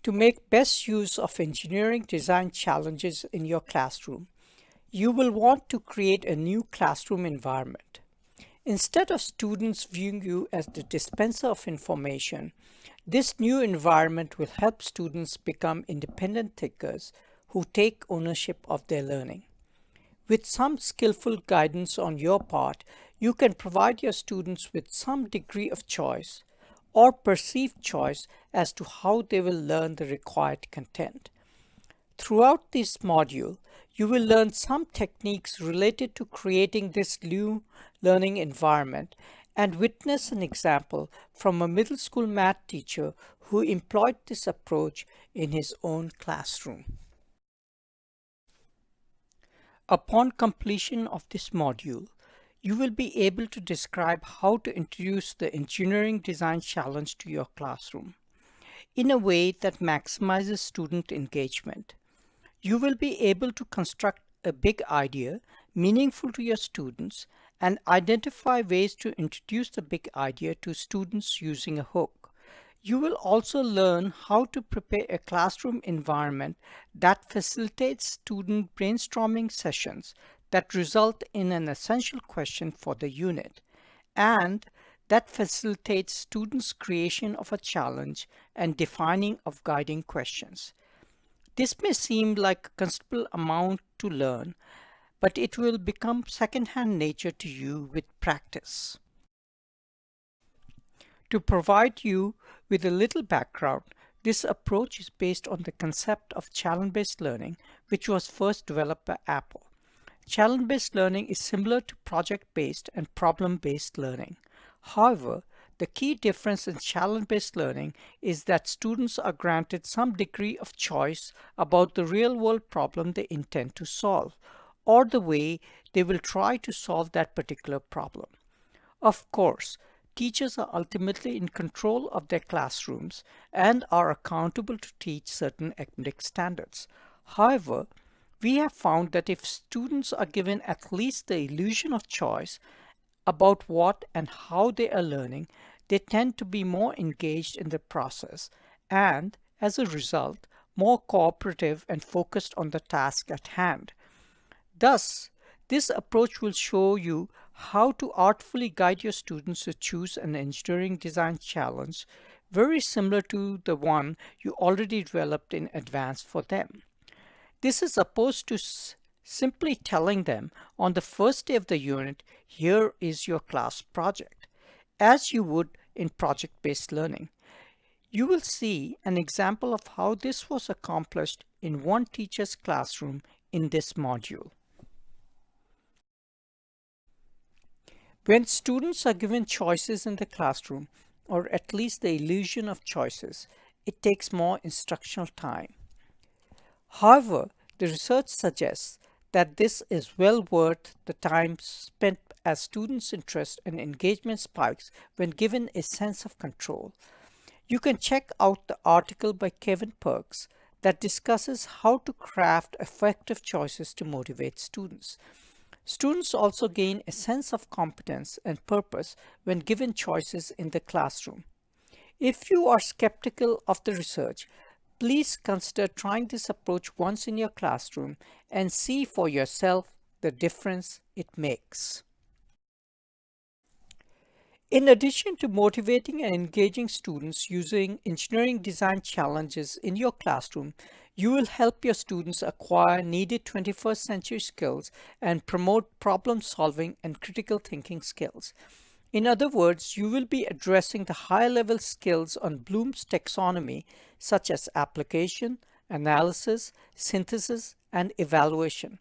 To make best use of engineering design challenges in your classroom, you will want to create a new classroom environment. Instead of students viewing you as the dispenser of information, this new environment will help students become independent thinkers who take ownership of their learning. With some skillful guidance on your part, you can provide your students with some degree of choice or perceived choice as to how they will learn the required content. Throughout this module, you will learn some techniques related to creating this new learning environment and witness an example from a middle school math teacher who employed this approach in his own classroom. Upon completion of this module, you will be able to describe how to introduce the engineering design challenge to your classroom in a way that maximizes student engagement. You will be able to construct a big idea meaningful to your students and identify ways to introduce the big idea to students using a hook. You will also learn how to prepare a classroom environment that facilitates student brainstorming sessions that result in an essential question for the unit, and that facilitates students' creation of a challenge and defining of guiding questions. This may seem like a considerable amount to learn, but it will become second-hand nature to you with practice. To provide you with a little background, this approach is based on the concept of challenge-based learning, which was first developed by Apple. Challenge-based learning is similar to project-based and problem-based learning. However, the key difference in challenge-based learning is that students are granted some degree of choice about the real-world problem they intend to solve, or the way they will try to solve that particular problem. Of course, teachers are ultimately in control of their classrooms and are accountable to teach certain academic standards. However, we have found that if students are given at least the illusion of choice about what and how they are learning, they tend to be more engaged in the process and, as a result, more cooperative and focused on the task at hand. Thus, this approach will show you how to artfully guide your students to choose an engineering design challenge very similar to the one you already developed in advance for them. This is opposed to simply telling them on the first day of the unit, here is your class project, as you would in project-based learning. You will see an example of how this was accomplished in one teacher's classroom in this module. When students are given choices in the classroom, or at least the illusion of choices, it takes more instructional time. However, the research suggests that this is well worth the time spent as students' interest and engagement spikes when given a sense of control. You can check out the article by Kevin Perks that discusses how to craft effective choices to motivate students. Students also gain a sense of competence and purpose when given choices in the classroom. If you are skeptical of the research, please consider trying this approach once in your classroom and see for yourself the difference it makes. In addition to motivating and engaging students using engineering design challenges in your classroom, you will help your students acquire needed 21st century skills and promote problem solving and critical thinking skills. In other words, you will be addressing the high-level skills on Bloom's taxonomy, such as application, analysis, synthesis, and evaluation.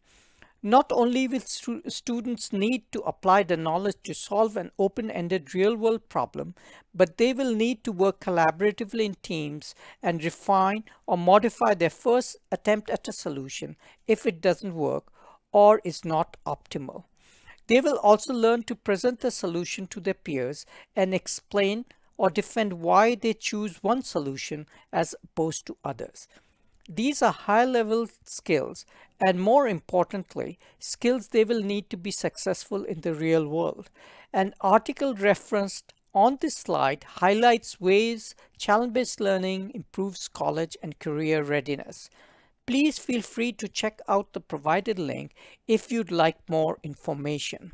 Not only will students need to apply the knowledge to solve an open-ended real-world problem, but they will need to work collaboratively in teams and refine or modify their first attempt at a solution if it doesn't work or is not optimal. They will also learn to present the solution to their peers and explain or defend why they choose one solution as opposed to others. These are high-level skills, and more importantly, skills they will need to be successful in the real world. An article referenced on this slide highlights ways challenge-based learning improves college and career readiness. Please feel free to check out the provided link if you'd like more information.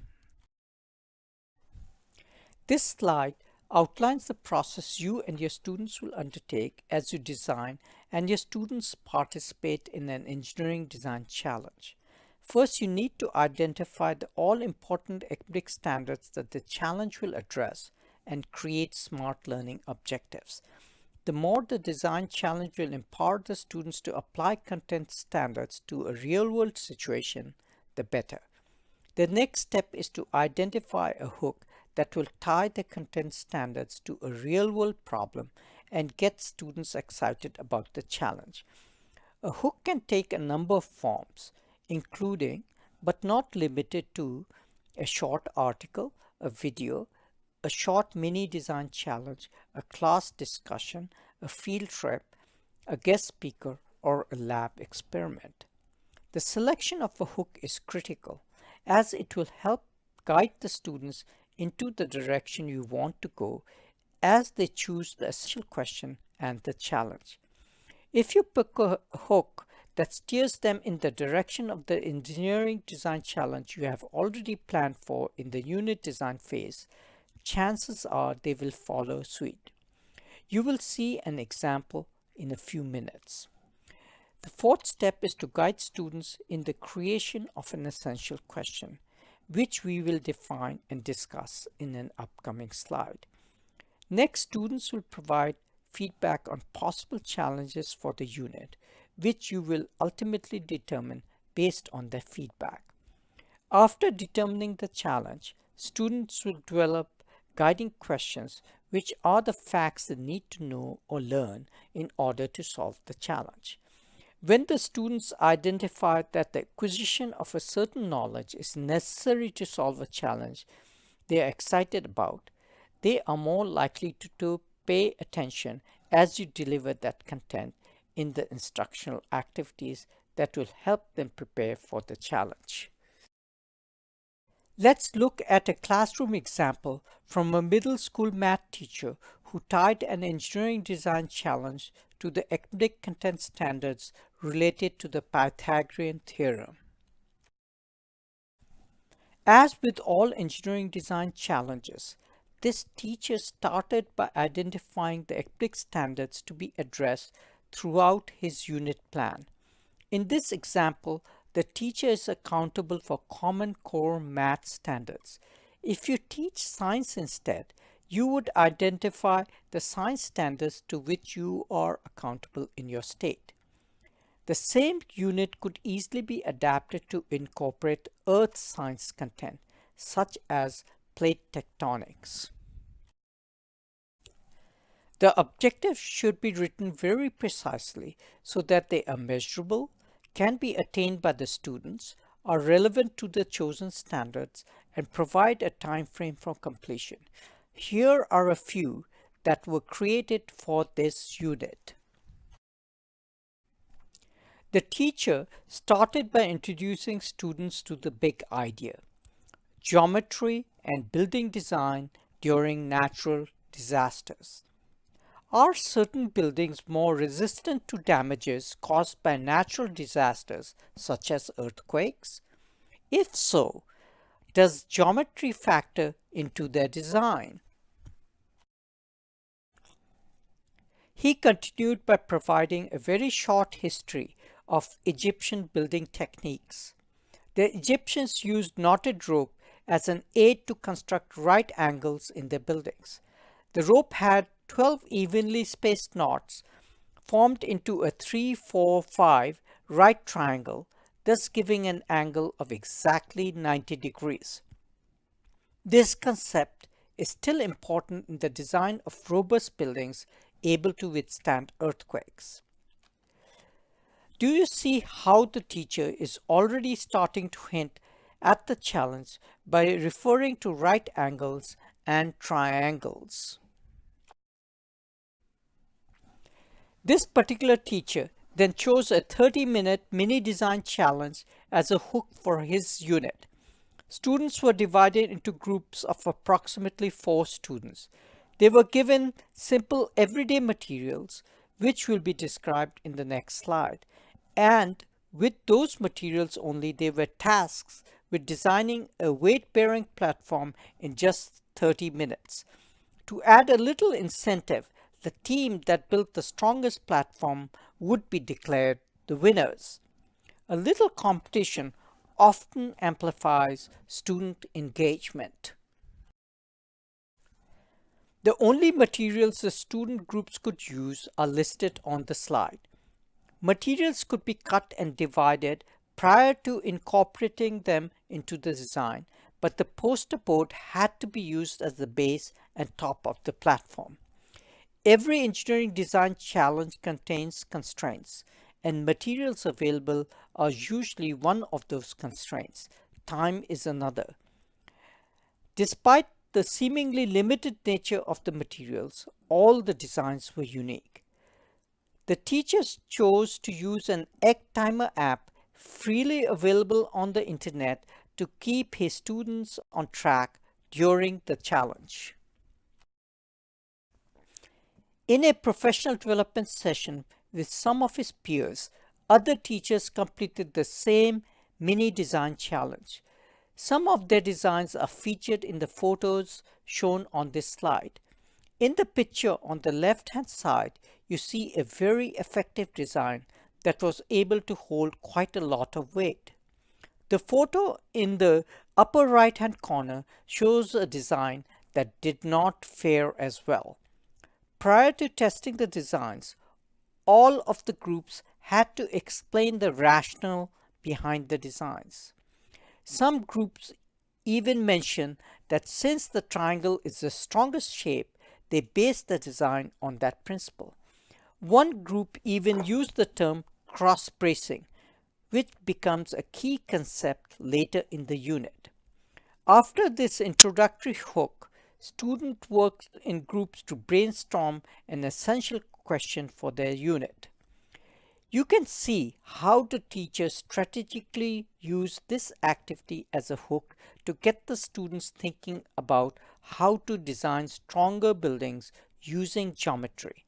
This slide outlines the process you and your students will undertake as you design and your students participate in an engineering design challenge. First, you need to identify the all-important academic standards that the challenge will address and create smart learning objectives. The more the design challenge will empower the students to apply content standards to a real-world situation, the better. The next step is to identify a hook that will tie the content standards to a real-world problem and get students excited about the challenge. A hook can take a number of forms, including but not limited to a short article, a video, a short mini design challenge, a class discussion, a field trip, a guest speaker, or a lab experiment. The selection of a hook is critical as it will help guide the students into the direction you want to go as they choose the essential question and the challenge. If you pick a hook that steers them in the direction of the engineering design challenge you have already planned for in the unit design phase, chances are they will follow suit. You will see an example in a few minutes. The fourth step is to guide students in the creation of an essential question, which we will define and discuss in an upcoming slide. Next, students will provide feedback on possible challenges for the unit, which you will ultimately determine based on their feedback. After determining the challenge, students will develop guiding questions, which are the facts they need to know or learn in order to solve the challenge. When the students identify that the acquisition of a certain knowledge is necessary to solve a challenge they are excited about, they are more likely to pay attention as you deliver that content in the instructional activities that will help them prepare for the challenge. Let's look at a classroom example from a middle school math teacher who tied an engineering design challenge to the academic content standards related to the Pythagorean theorem. As with all engineering design challenges, this teacher started by identifying the academic standards to be addressed throughout his unit plan. In this example, the teacher is accountable for common core math standards. If you teach science instead, you would identify the science standards to which you are accountable in your state. The same unit could easily be adapted to incorporate earth science content, such as plate tectonics. The objectives should be written very precisely so that they are measurable, can be attained by the students, are relevant to the chosen standards, and provide a time frame for completion. Here are a few that were created for this unit. The teacher started by introducing students to the big idea: geometry and building design during natural disasters. Are certain buildings more resistant to damages caused by natural disasters such as earthquakes? If so, does geometry factor into their design? He continued by providing a very short history of Egyptian building techniques. The Egyptians used knotted rope as an aid to construct right angles in their buildings. The rope had 12 evenly spaced knots formed into a 3-4-5 right triangle, thus giving an angle of exactly 90 degrees. This concept is still important in the design of robust buildings able to withstand earthquakes. Do you see how the teacher is already starting to hint at the challenge by referring to right angles and triangles? This particular teacher then chose a 30-minute mini design challenge as a hook for his unit. Students were divided into groups of approximately 4 students. They were given simple everyday materials, which will be described in the next slide. And with those materials only, they were tasked with designing a weight-bearing platform in just 30 minutes. To add a little incentive, the team that built the strongest platform would be declared the winners. A little competition often amplifies student engagement. The only materials the student groups could use are listed on the slide. Materials could be cut and divided prior to incorporating them into the design, but the poster board had to be used as the base and top of the platform. Every engineering design challenge contains constraints, and materials available are usually one of those constraints. Time is another. Despite the seemingly limited nature of the materials, all the designs were unique. The teachers chose to use an egg timer app freely available on the internet to keep his students on track during the challenge. In a professional development session with some of his peers, other teachers completed the same mini design challenge. Some of their designs are featured in the photos shown on this slide. In the picture on the left-hand side, you see a very effective design that was able to hold quite a lot of weight. The photo in the upper right-hand corner shows a design that did not fare as well. Prior to testing the designs, all of the groups had to explain the rationale behind the designs. Some groups even mention that since the triangle is the strongest shape, they based the design on that principle. One group even used the term cross-bracing, which becomes a key concept later in the unit. After this introductory hook, students worked in groups to brainstorm an essential question for their unit. You can see how the teachers strategically use this activity as a hook to get the students thinking about how to design stronger buildings using geometry.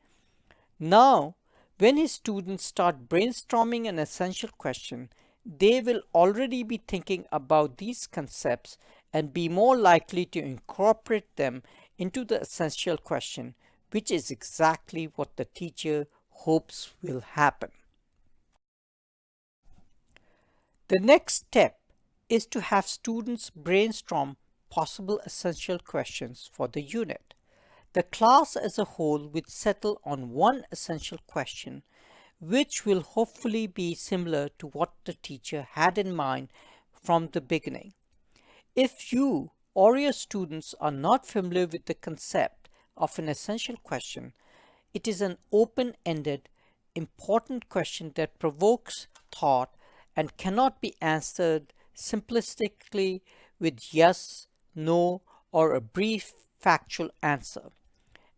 Now, when his students start brainstorming an essential question, they will already be thinking about these concepts and be more likely to incorporate them into the essential question, which is exactly what the teacher hopes will happen. The next step is to have students brainstorm possible essential questions for the unit. The class as a whole will settle on one essential question, which will hopefully be similar to what the teacher had in mind from the beginning. If you or your students are not familiar with the concept of an essential question, it is an open-ended, important question that provokes thought and cannot be answered simplistically with yes, no, or a brief factual answer.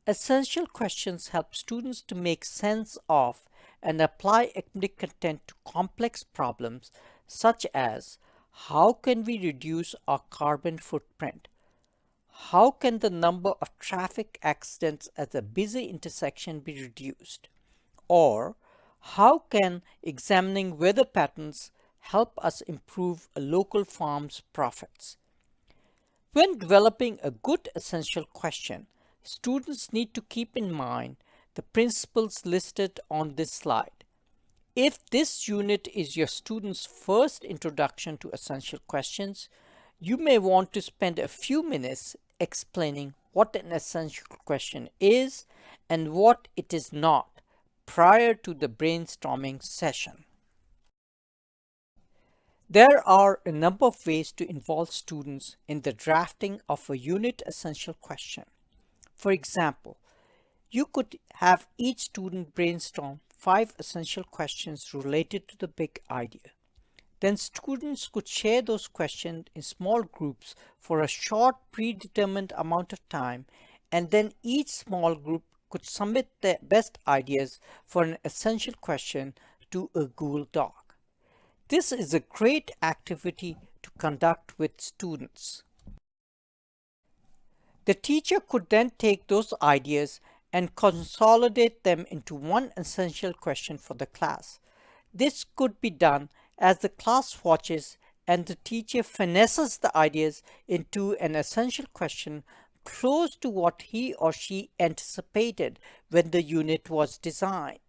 Essential questions help students to make sense of and apply academic content to complex problems such as how can we reduce our carbon footprint? How can the number of traffic accidents at a busy intersection be reduced? Or how can examining weather patterns help us improve a local farm's profits? When developing a good essential question, students need to keep in mind the principles listed on this slide. If this unit is your student's first introduction to essential questions, you may want to spend a few minutes explaining what an essential question is and what it is not prior to the brainstorming session. There are a number of ways to involve students in the drafting of a unit essential question. For example, you could have each student brainstorm 5 essential questions related to the big idea. Then students could share those questions in small groups for a short predetermined amount of time, and then each small group could submit their best ideas for an essential question to a Google Doc. This is a great activity to conduct with students. The teacher could then take those ideas and consolidate them into one essential question for the class. This could be done as the class watches and the teacher finesses the ideas into an essential question close to what he or she anticipated when the unit was designed.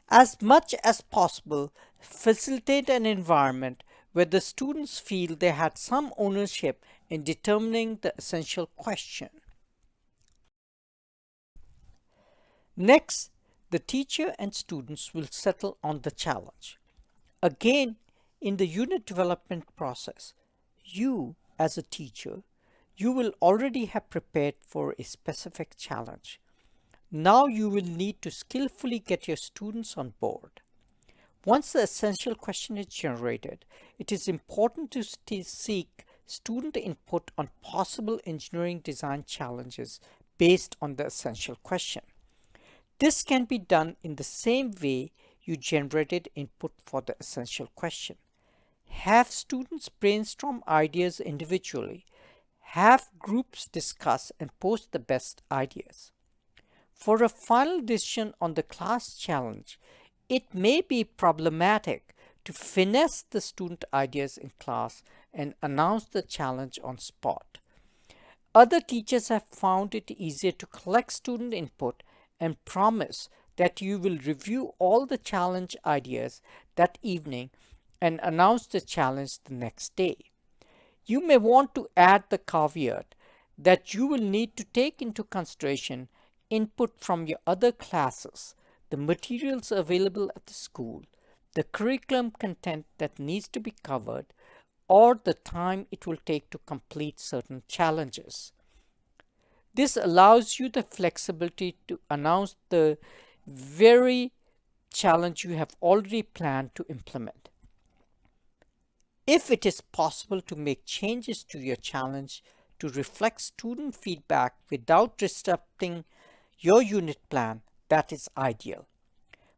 As much as possible, facilitate an environment where the students feel they had some ownership in determining the essential question. Next, the teacher and students will settle on the challenge. Again, in the unit development process, you as a teacher, you will already have prepared for a specific challenge. Now you will need to skillfully get your students on board. Once the essential question is generated, it is important to seek student input on possible engineering design challenges based on the essential question. This can be done in the same way you generated input for the essential question. Have students brainstorm ideas individually. Have groups discuss and post the best ideas. For a final decision on the class challenge, it may be problematic to finesse the student ideas in class and announce the challenge on spot. Other teachers have found it easier to collect student input and promise that you will review all the challenge ideas that evening and announce the challenge the next day. You may want to add the caveat that you will need to take into consideration input from your other classes, the materials available at the school, the curriculum content that needs to be covered, or the time it will take to complete certain challenges. This allows you the flexibility to announce the very challenge you have already planned to implement. If it is possible to make changes to your challenge to reflect student feedback without disrupting your unit plan, that is ideal.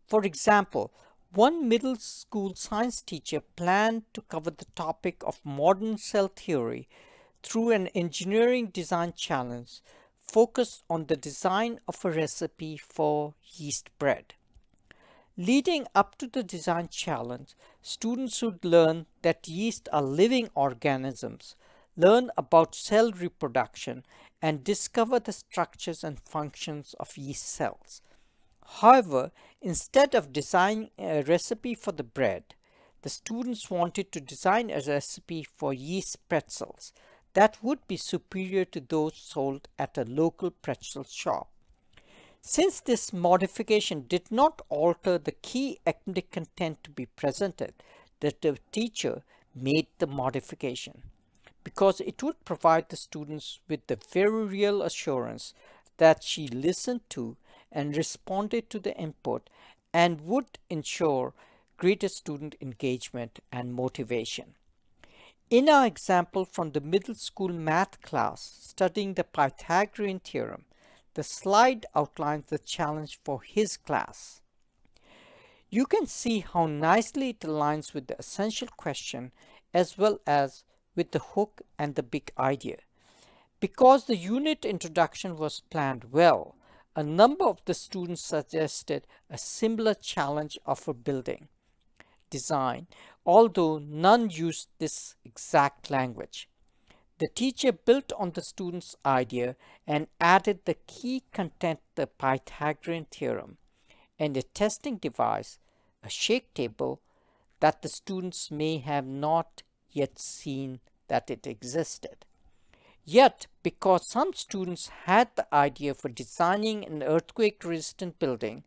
For example, one middle school science teacher planned to cover the topic of modern cell theory through an engineering design challenge focused on the design of a recipe for yeast bread. Leading up to the design challenge, students would learn that yeast are living organisms, learn about cell reproduction, and discover the structures and functions of yeast cells. However, instead of designing a recipe for the bread, the students wanted to design a recipe for yeast pretzels that would be superior to those sold at a local pretzel shop. Since this modification did not alter the key academic content to be presented, the teacher made the modification because it would provide the students with the very real assurance that she listened to and responded to the input and would ensure greater student engagement and motivation. In our example from the middle school math class studying the Pythagorean theorem, the slide outlines the challenge for his class. You can see how nicely it aligns with the essential question as well as with the hook and the big idea. Because the unit introduction was planned well, a number of the students suggested a similar challenge of a building design, although none used this exact language. The teacher built on the student's idea and added the key content, the Pythagorean theorem, and a testing device, a shake table, that the students may have not yet seen that it existed. Yet, because some students had the idea for designing an earthquake-resistant building,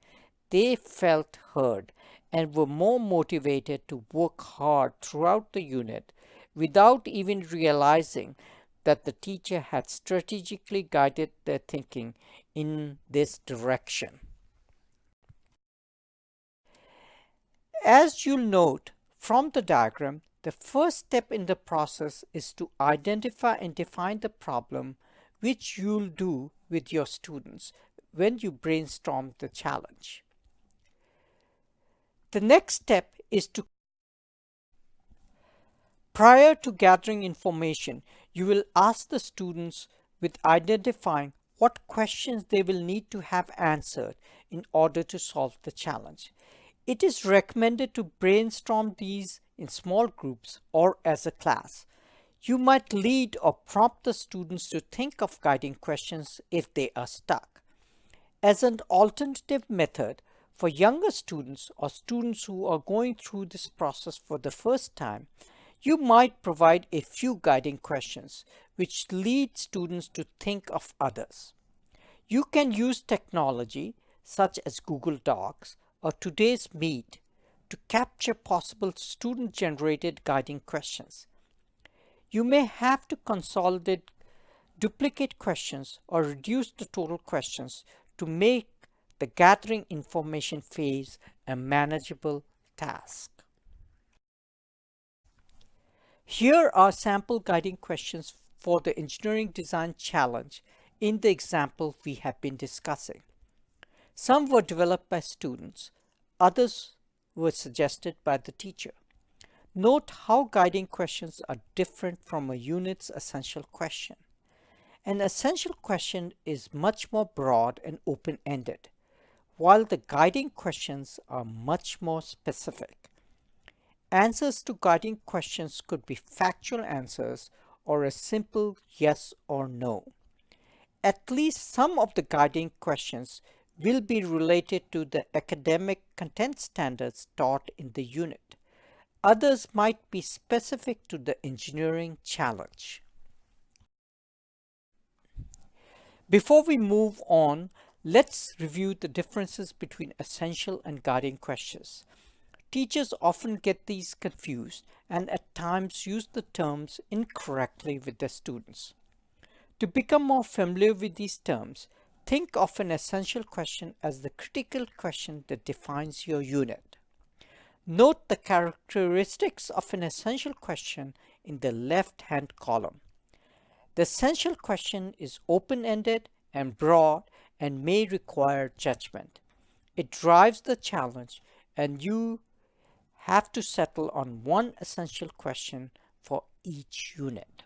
they felt heard and were more motivated to work hard throughout the unit without even realizing that the teacher had strategically guided their thinking in this direction. As you'll note from the diagram, the first step in the process is to identify and define the problem, which you'll do with your students when you brainstorm the challenge. The next step is to prior to gathering information, you will ask the students with identifying what questions they will need to have answered in order to solve the challenge. It is recommended to brainstorm these in small groups or as a class. You might lead or prompt the students to think of guiding questions if they are stuck. As an alternative method, for younger students or students who are going through this process for the first time, you might provide a few guiding questions which lead students to think of others. You can use technology such as Google Docs or today's Meet to capture possible student-generated guiding questions. You may have to consolidate duplicate questions or reduce the total questions to make the gathering information phase a manageable task. Here are sample guiding questions for the engineering design challenge in the example we have been discussing. Some were developed by students, others were suggested by the teacher. Note how guiding questions are different from a unit's essential question. An essential question is much more broad and open-ended, while the guiding questions are much more specific. Answers to guiding questions could be factual answers or a simple yes or no. At least some of the guiding questions will be related to the academic content standards taught in the unit. Others might be specific to the engineering challenge. Before we move on, let's review the differences between essential and guiding questions. Teachers often get these confused and at times use the terms incorrectly with their students. To become more familiar with these terms, think of an essential question as the critical question that defines your unit. Note the characteristics of an essential question in the left-hand column. The essential question is open-ended and broad and may require judgment. It drives the challenge and you have to settle on one essential question for each unit.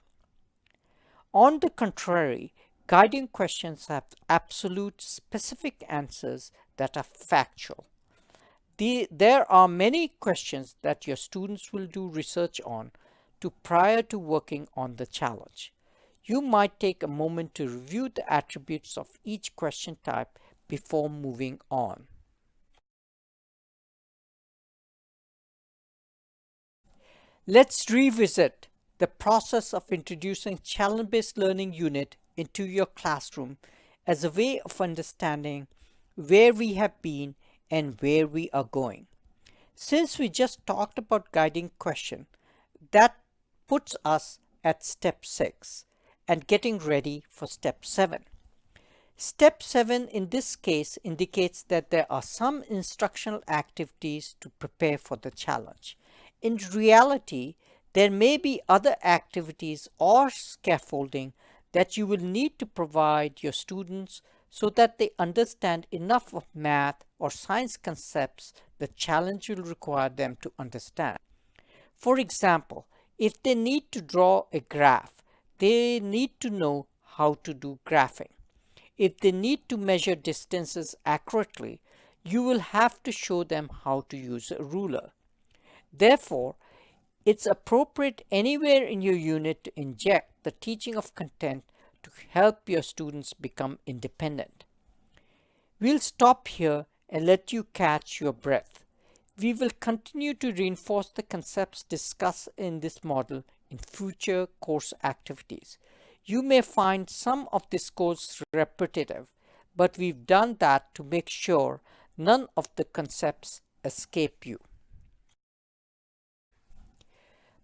On the contrary, guiding questions have absolute specific answers that are factual. There are many questions that your students will do research on prior to working on the challenge. You might take a moment to review the attributes of each question type before moving on. Let's revisit the process of introducing challenge-based learning unit into your classroom as a way of understanding where we have been and where we are going. Since we just talked about guiding question, that puts us at step 6 and getting ready for step 7. Step 7 in this case indicates that there are some instructional activities to prepare for the challenge. In reality, there may be other activities or scaffolding that you will need to provide your students so that they understand enough of math or science concepts the challenge will require them to understand. For example, if they need to draw a graph, they need to know how to do graphing. If they need to measure distances accurately, you will have to show them how to use a ruler. Therefore, it's appropriate anywhere in your unit to inject the teaching of content to help your students become independent. We'll stop here and let you catch your breath. We will continue to reinforce the concepts discussed in this model in future course activities. You may find some of this course repetitive, but we've done that to make sure none of the concepts escape you.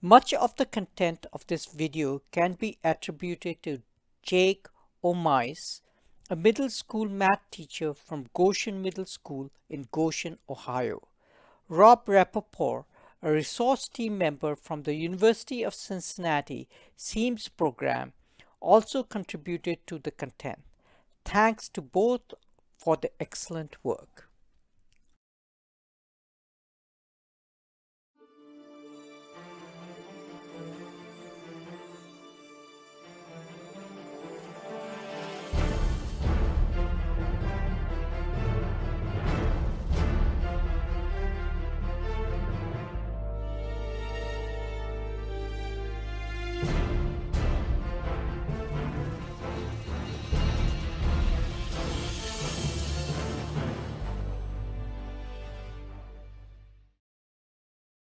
Much of the content of this video can be attributed to Jake O'Mice, a middle school math teacher from Goshen Middle School in Goshen, Ohio. Rob Rappaport, a resource team member from the University of Cincinnati SEAMS program, also contributed to the content. Thanks to both for the excellent work.